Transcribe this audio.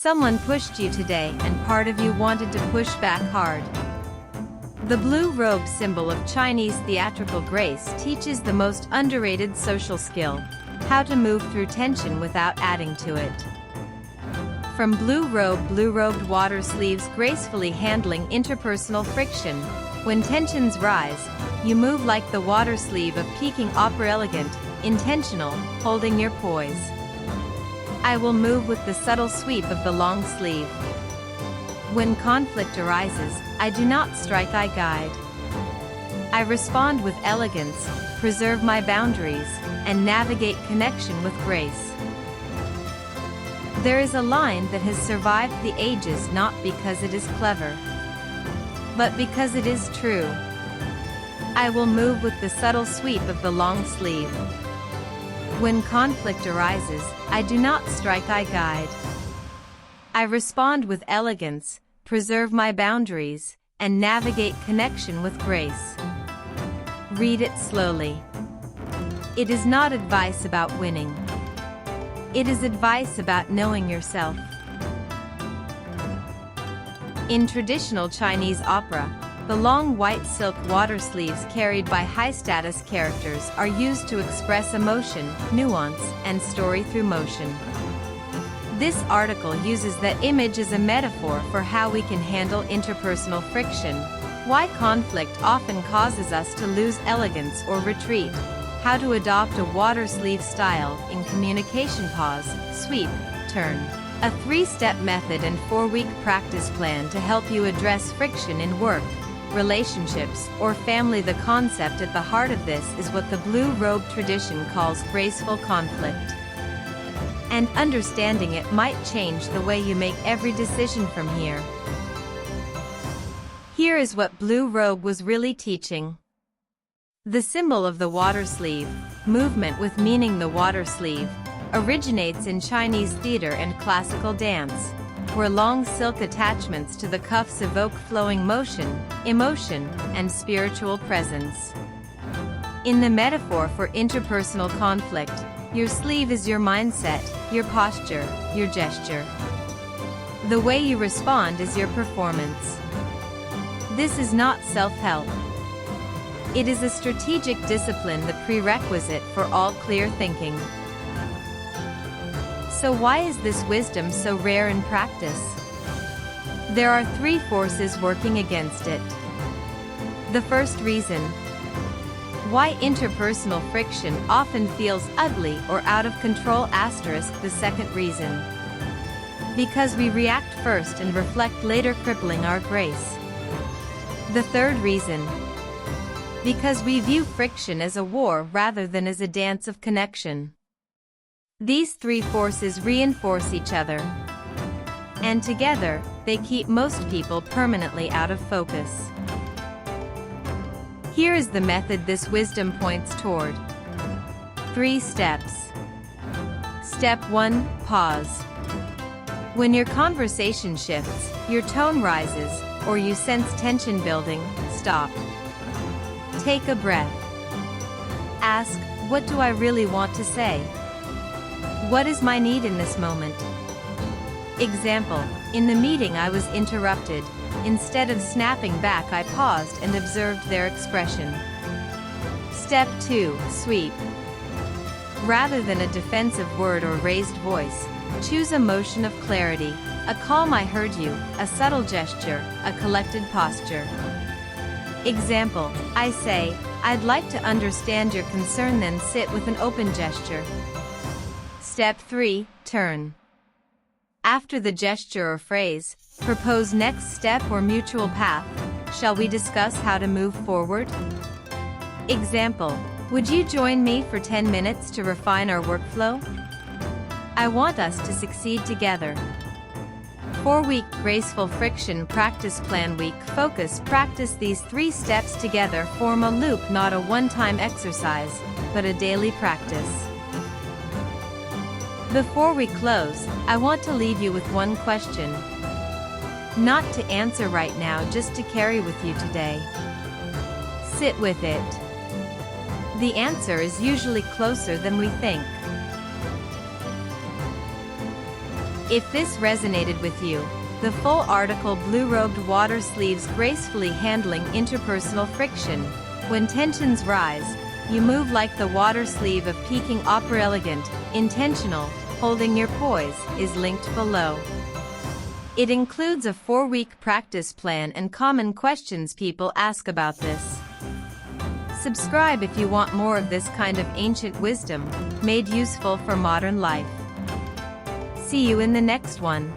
Someone pushed you today and part of you wanted to push back hard. The blue robe symbol of Chinese theatrical grace teaches the most underrated social skill: how to move through tension without adding to it. From blue-robed water sleeves gracefully handling interpersonal friction. When tensions rise, you move like the water sleeve of Peking Operaelegant, intentional, holding your poise. I will move with the subtle sweep of the long sleeve. When conflict arises, I do not strike, I guide. I respond with elegance, preserve my boundaries, and navigate connection with grace. There is a line that has survived the ages not because it is clever, but because it is true. I will move with the subtle sweep of the long sleeve. When conflict arises, I do not strike, I guide. I respond with elegance, preserve my boundaries, and navigate connection with grace. Read it slowly. It is not advice about winning. It is advice about knowing yourself. In traditional Chinese opera, the long white silk water sleeves carried by high-status characters are used to express emotion, nuance, and story through motion. This article uses that image as a metaphor for how we can handle interpersonal friction, why conflict often causes us to lose elegance or retreat, how to adopt a water sleeve style in communication: pause, sweep, turn. A 3-step method and 4-week practice plan to help you address friction in work, relationships, or family. The concept at the heart of this is what the blue robe tradition calls graceful conflict. And understanding it might change the way you make every decision from here. Here is what Blue Robe was really teaching. The symbol of the water sleeve, movement with meaning. The water sleeve originates in Chinese theater and classical dance, where long silk attachments to the cuffs evoke flowing motion, emotion, and spiritual presence. In the metaphor for interpersonal conflict, your sleeve is your mindset, your posture, your gesture. The way you respond is your performance. This is not self-help. It is a strategic discipline, the prerequisite for all clear thinking. So why is this wisdom so rare in practice? There are 3 forces working against it. The first reason why interpersonal friction often feels ugly or out of control. The second reason, because we react first and reflect later, crippling our grace. The third reason, because we view friction as a war rather than as a dance of connection. These 3 forces reinforce each other, and together, they keep most people permanently out of focus. Here is the method this wisdom points toward. 3 steps. Step 1. Pause. When your conversation shifts, your tone rises, or you sense tension building, stop. Take a breath. Ask, what do I really want to say? What is my need in this moment? Example, in the meeting I was interrupted. Instead of snapping back, I paused and observed their expression. Step 2. Sweep. Rather than a defensive word or raised voice, choose a motion of clarity, a calm "I heard you," a subtle gesture, a collected posture. Example, I say, I'd like to understand your concern, then sit with an open gesture. Step 3. Turn. After the gesture or phrase, propose next step or mutual path. Shall we discuss how to move forward? Example, would you join me for 10 minutes to refine our workflow? I want us to succeed together. 4-week Graceful Friction Practice Plan. Week focus. Practice these 3 steps together. Form a loop, not a one-time exercise, but a daily practice. Before we close, I want to leave you with one question. Not to answer right now, just to carry with you today. Sit with it. The answer is usually closer than we think. If this resonated with you, the full article Blue-Robed Water Sleeves Gracefully Handling Interpersonal Friction. When tensions rise, you move like the water sleeve of Peking Operaelegant, intentional, holding your poise, is linked below. It includes a 4-week practice plan and common questions people ask about this. Subscribe if you want more of this kind of ancient wisdom, made useful for modern life. See you in the next one.